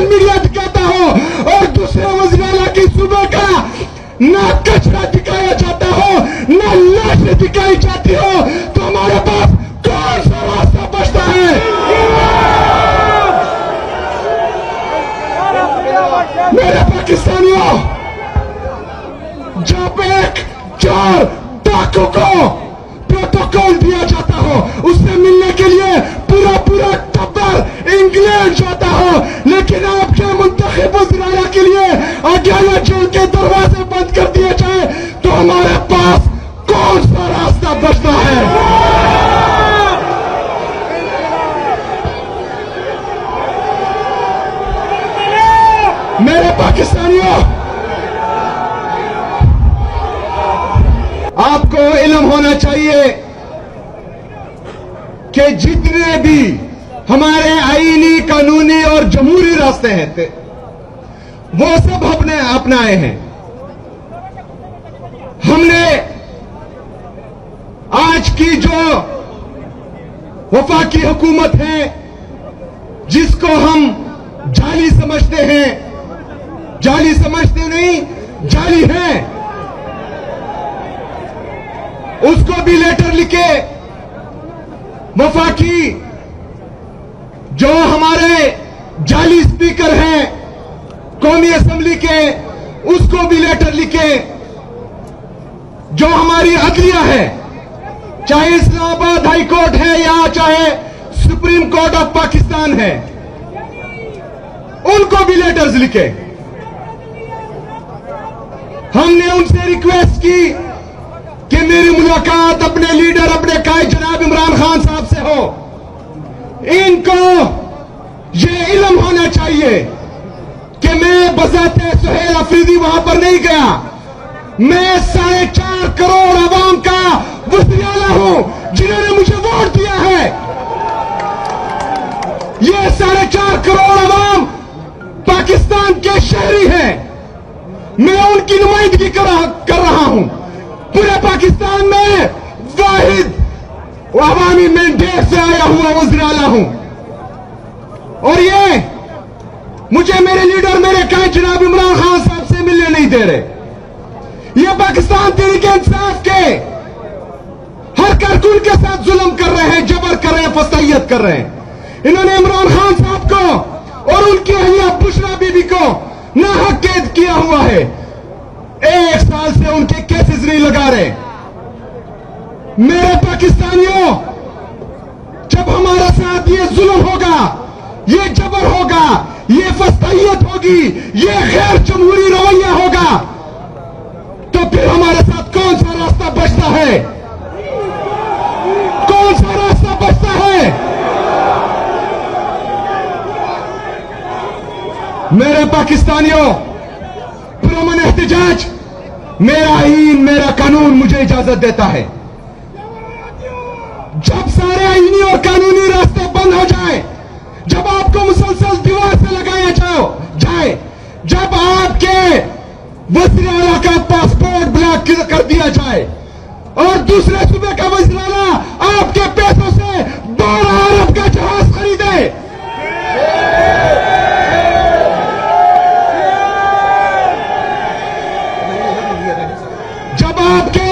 National media दिखाता हो और दूसरे वज़ीर आला की सुबह का ना कचरा दिखाया जाता हो, ना लाश दिखाई जाती हो, तो हमारे पास कौन सा रास्ता बचता है? मेरे पाकिस्तानियों, जब एक चोर डाकू को प्रोटोकॉल दिया जाता हो, उससे मिलने के लिए पूरा टब्बर इंग्लैंड जाता हो, लेकिन आपके मुंतखब वज़ीर आला के लिए अकेला जेल के दरवाजे बंद कर दिए जाए, तो हमारे पास कौन सा रास्ता बचता है? मेरे पाकिस्तानियों, आपको इल्म होना चाहिए कि जितने भी हमारे आईनी, कानूनी और जमहूरी रास्ते हैं वो सब हमने अपनाए हैं। हमने आज की जो वफाकी हुकूमत है, जिसको हम जाली समझते हैं, जाली समझते नहीं, जाली है, उसको भी लेटर लिखे वफाकी जो हमारे जाली स्पीकर हैं कौमी असेंबली के, उसको भी लेटर लिखे, जो हमारी अदलिया है, चाहे इस्लामाबाद हाई कोर्ट है या चाहे सुप्रीम कोर्ट ऑफ पाकिस्तान है, उनको भी लेटर्स लिखे। हमने उनसे रिक्वेस्ट की कि मेरी मुलाकात अपने लीडर, अपने कायद जनाब इमरान खान साहब से हो। इनको ये इल्म होना चाहिए कि मैं बजाते सुहेल अफरीदी वहां पर नहीं गया, मैं 4.5 करोड़ आवाम का वज़ीर आला हूं जिन्होंने मुझे वोट दिया है। ये 4.5 करोड़ आवाम पाकिस्तान के शहरी हैं, मैं उनकी नुमाइंदगी कर रहा हूं। पूरे पाकिस्तान में वाहिद अवामी मैंडेट से आया हुआ वज़ीर आला हूं, और ये मुझे मेरे लीडर, मेरे कायद जनाब इमरान खान साहब से मिलने नहीं दे रहे। ये पाकिस्तान तहरीक-ए-इंसाफ के हर कारकुन के साथ जुल्म कर रहे हैं, जबर कर रहे हैं, फसाइयत कर रहे हैं। इन्होंने इमरान खान साहब को और उनकी अहिया बुशरा बीबी को नाहक कैद किया हुआ है। 1 साल से उनके केसेस नहीं लगा रहे। मेरे पाकिस्तानियों, जब हमारे साथ ये जुल्म होगा, ये जबर होगा, ये फसाइयत होगी, ये गैर जमहूरी रवैया होगा, तो फिर हमारे साथ कौन सा रास्ता बचता है? कौन सा रास्ता बचता है? मेरे पाकिस्तानियों, पुरअमन एहतिजाज मेरा आईन, मेरा कानून मुझे इजाजत देता है। जब सारे आईनी और कानूनी रास्ते बंद हो जाए, जब आपको मुसलसल दीवार से लगाया जाए, जब आपके वज़ीर आला का पासपोर्ट ब्लॉक कर दिया जाए और दूसरे सूबे का वज़ीर आला आपके पैसों से 12 अरब का जहाज खरीदे, जब आपके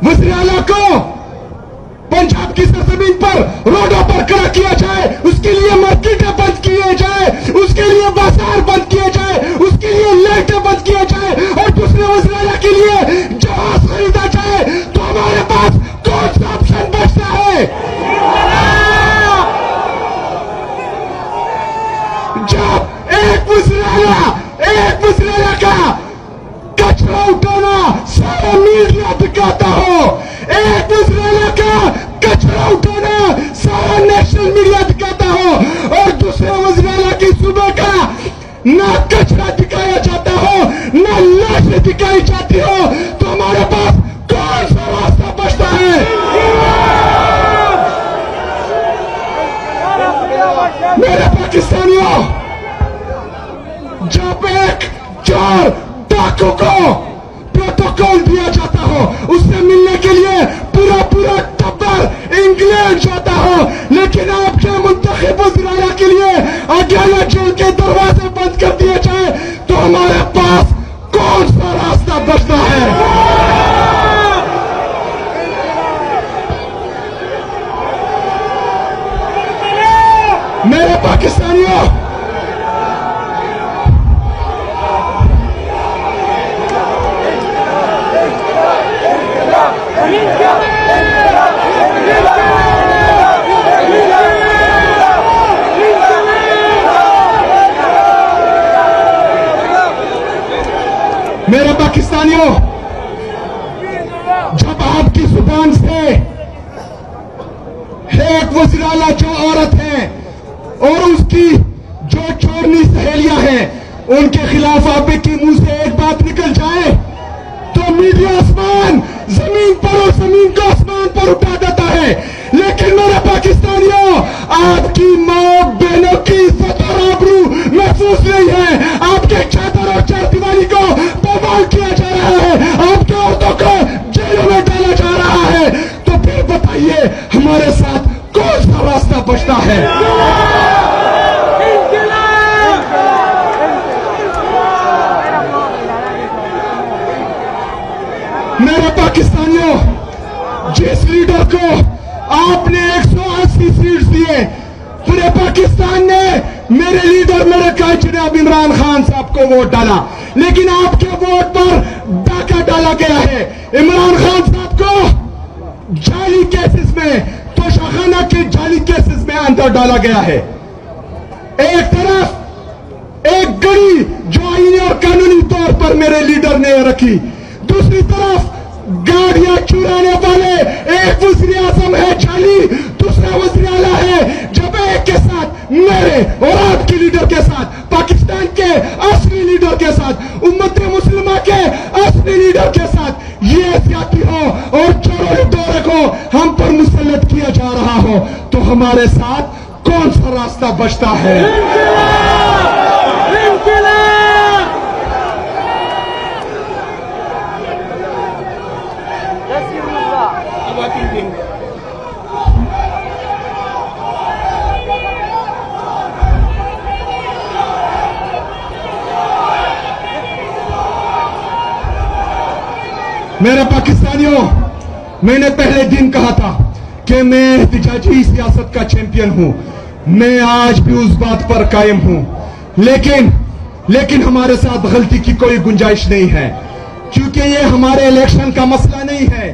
वज़ीर आला को पंजाब की सरजमीन पर रोडों पर खड़ा किया जाए, उसके लिए मार्केटें बंद किए जाए, उसके लिए बाजार बंद किए जाए, उसके लिए लाइटें बंद किए जाए और दूसरे वज़ीर आला के लिए जहाज खरीदा जाए, तो हमारे पास कौन सा ऑप्शन बचता है? जब एक वज़ीर आला का कचरा उठाना सारा मीडिया दिखाता हो, एक वज़ीर आला का कचरा उठाना सारा नेशनल मीडिया दिखाता हो, और दूसरे वज़ीर आला की सुबह का ना कचरा दिखाया जाता हो, ना लाश दिखाई जाती हो, तो हमारे पास कौन सा रास्ता बचता है? मेरे पाकिस्तानियों, जब एक चोर डाकू को प्रोटोकॉल दिया जाता हो, उससे मिलने के लिए पूरा टब्बर इंग्लैंड जाता हो, लेकिन आपके मुंतखब वज़ीर आला के लिए अकेला जेल के दरवाजे बंद कर दिए जाए तो हमारे पास कौन सा रास्ता बचता है? मेरे पाकिस्तानियों, मेरे पाकिस्तानियों, जब आपकी जुबान से एक वज़ीर आला जो औरत है और उसकी जो चोरनी सहेलियां हैं उनके खिलाफ आपके मुंह से एक बात निकल जाए तो मीडिया आसमान जमीन पर और जमीन को आसमान पर उठा देता है। लेकिन मेरे पाकिस्तानियों, आपकी मां बहनों की इज्जत और आबरू महफूज नहीं है। आपके चादर और चारदीवारी को बवाल किया जा रहा है, आपके औरतों को जेलों में डाला जा रहा है। तो फिर बताइए हमारे साथ कौन सा रास्ता बचता है? मेरे पाकिस्तानियों, जिस लीडर को आपने 180 सीट्स दिए, पूरे पाकिस्तान ने मेरे लीडर मेरे कायद जनाब इमरान खान साहब को वोट डाला, लेकिन आपके वोट पर डाका डाला गया है। इमरान खान साहब को जाली केसेस में, तोशाखाना के जाली केसेस में अंदर डाला गया है। एक तरफ एक गड़ी जो आईनी और कानूनी तौर पर मेरे लीडर ने रखी, दूसरी तरफ गाड़ियां चुराने वाले एक वज़ीर आज़म है जाली, दूसरा वज़ीर आला है जब एक के साथ मेरे और आपके लीडर के साथ, पाकिस्तान के असली लीडर के साथ, उम्मत मुस्लिमा के असली लीडर के साथ ये ज्यादती हो और चोरों लुटेरों को हम पर मुसल्लत किया जा रहा हो, तो हमारे साथ कौन सा रास्ता बचता है? मेरे पाकिस्तानियों, मैंने पहले दिन कहा था कि मैं एहतिजाजी सियासत का चैंपियन हूं। मैं आज भी उस बात पर कायम हूं, लेकिन हमारे साथ गलती की कोई गुंजाइश नहीं है, क्योंकि ये हमारे इलेक्शन का मसला नहीं है,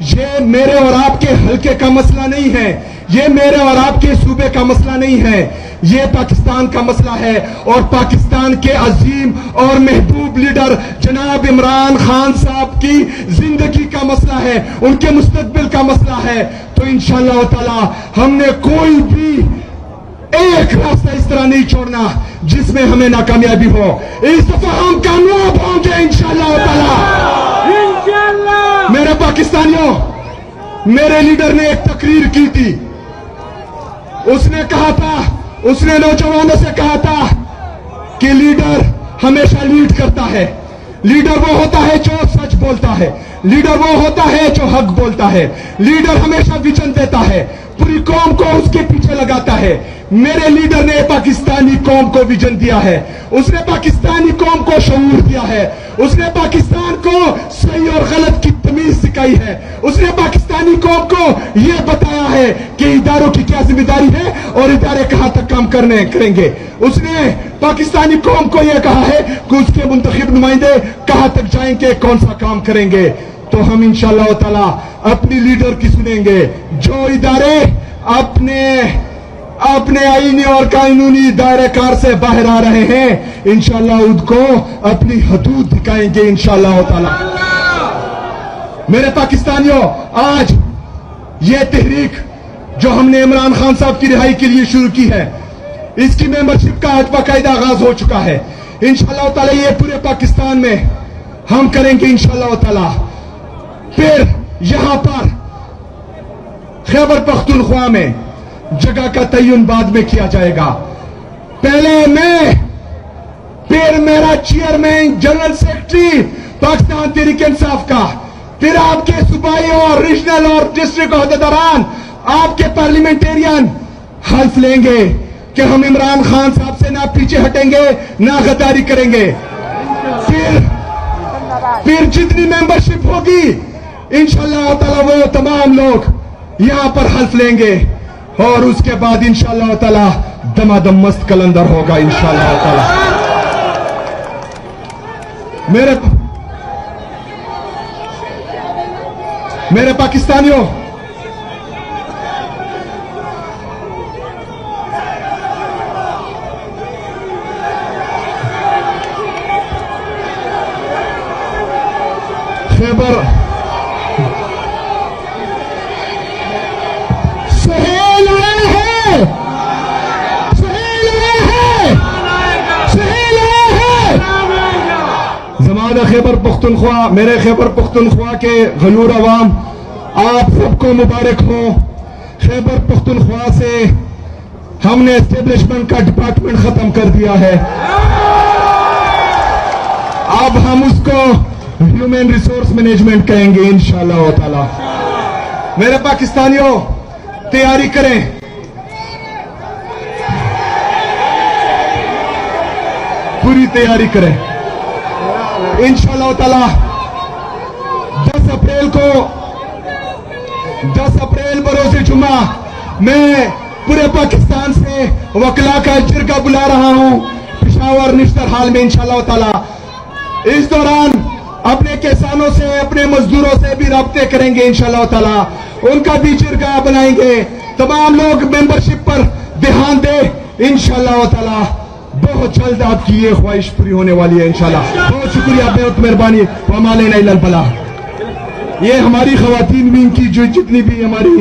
ये मेरे और आपके हल्के का मसला नहीं है, ये मेरे और आपके सूबे का मसला नहीं है, ये पाकिस्तान का मसला है और पाकिस्तान के अजीम और महबूब लीडर जनाब इमरान खान साहब की जिंदगी का मसला है, उनके मुस्तकबिल का मसला है। तो इंशाअल्लाह ताला हमने कोई भी एक रास्ता इस तरह नहीं छोड़ना जिसमें हमें नाकामयाबी हो। इस दफा हम कामयाब होंगे इंशाअल्लाह ताला। मेरे पाकिस्तानियों, मेरे लीडर ने एक तकरीर की थी, उसने कहा था, उसने नौजवानों से कहा था कि लीडर हमेशा लीड करता है, लीडर वो होता है जो सच बोलता है, लीडर वो होता है जो हक बोलता है, लीडर हमेशा विजन देता है, पूरी कौम को उसके पीछे लगाता है। मेरे लीडर ने पाकिस्तानी कौम को विजन दिया है, उसने पाकिस्तानी कौम को शऊर दिया है, उसने पाकिस्तान को सही और गलत की तमीज सिखाई है, उसने पाकिस्तानी कौम को यह बताया है कि इदारों की क्या जिम्मेदारी है और इदारे कहां तक काम करेंगे। उसने पाकिस्तानी कौम को यह कहा है कि उसके मुंतखब नुमाइंदे कहां तक जाएंगे, कौन सा काम करेंगे। तो हम इंशाअल्लाह ताला अपनी लीडर की सुनेंगे, जो इदारे अपने आईनी और कानूनी दायरे कार से बाहर आ रहे हैं, इंशाअल्लाह उनको अपनी हदूद दिखाएंगे इंशाअल्लाह ताला। मेरे पाकिस्तानियों, आज ये तहरीक जो हमने इमरान खान साहब की रिहाई के लिए शुरू की है, इसकी मेंबरशिप का आज बाकायदा आगाज हो चुका है। इंशाअल्लाह ताला ये पूरे पाकिस्तान में हम करेंगे इंशाअल्लाह ताला। फिर यहां पर खैबर पख्तूनख्वा में जगह का तयन बाद में किया जाएगा। पहले मैं, फिर मेरा chairman general secretary Pakistan Tehreek Insaf का, फिर आपके सूबाई और रीजनल और डिस्ट्रिक्ट अहदेदारान, आपके पार्लियामेंटेरियन हल्फ लेंगे कि हम इमरान खान साहब से ना पीछे हटेंगे ना गद्दारी करेंगे। फिर जितनी मेंबरशिप होगी इंशाअल्लाह ताला वो तमाम लोग यहां पर हल्फ लेंगे और उसके बाद इंशाअल्लाह ताला दमादम मस्त कलंदर होगा इंशाअल्लाह ताला। मेरे पाकिस्तानियों, खैबर सुहेल आया है, सुहेल आया है, सुहेल आया है। जमाना खैबर पख्तूनख्वा, मेरे खैबर पख्तूनख्वा के गलूर अवाम, आप सबको मुबारक हो। खैबर पख्तूनख्वा से हमने एस्टेब्लिशमेंट का डिपार्टमेंट खत्म कर दिया है। अब हम उसको ह्यूमन रिसोर्स मैनेजमेंट कहेंगे इंशाअल्लाह ताला। मेरे पाकिस्तानियों, तैयारी करें, पूरी तैयारी करें। इंशाअल्लाह ताला 10 अप्रैल बरोज़े जुमा मैं पूरे पाकिस्तान से वकला का जिरगा बुला रहा हूं पेशावर निश्तर हाल में इंशाअल्लाह ताला। इस दौरान अपने किसानों से, अपने मजदूरों से भी राब्ते करेंगे इंशाअल्लाह ताला, उनका भी जिरगा बनाएंगे। तमाम लोग मेंबरशिप पर ध्यान दें इंशाअल्लाह ताला। बहुत जल्द आपकी ये ख्वाहिश पूरी होने वाली है इंशाअल्लाह। बहुत शुक्रिया, बहुत मेहरबानी। वमालेना इल्लल बलाग। ये हमारी खवातीन भी, इनकी जो जितनी भी हमारी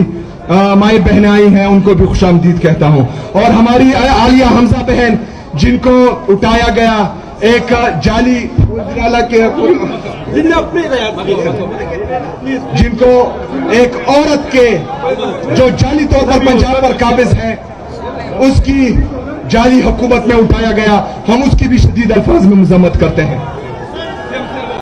माई बहनें आई हैं उनको भी खुशामदीद कहता हूं। और हमारी आलिया हमजा बहन जिनको उठाया गया एक जाली जिनको एक औरत के जो जाली तौर पर पंजाब पर काबिज है उसकी जाली हुकूमत में उठाया गया, हम उसकी भी शदीद अल्फाज में मजम्मत करते हैं।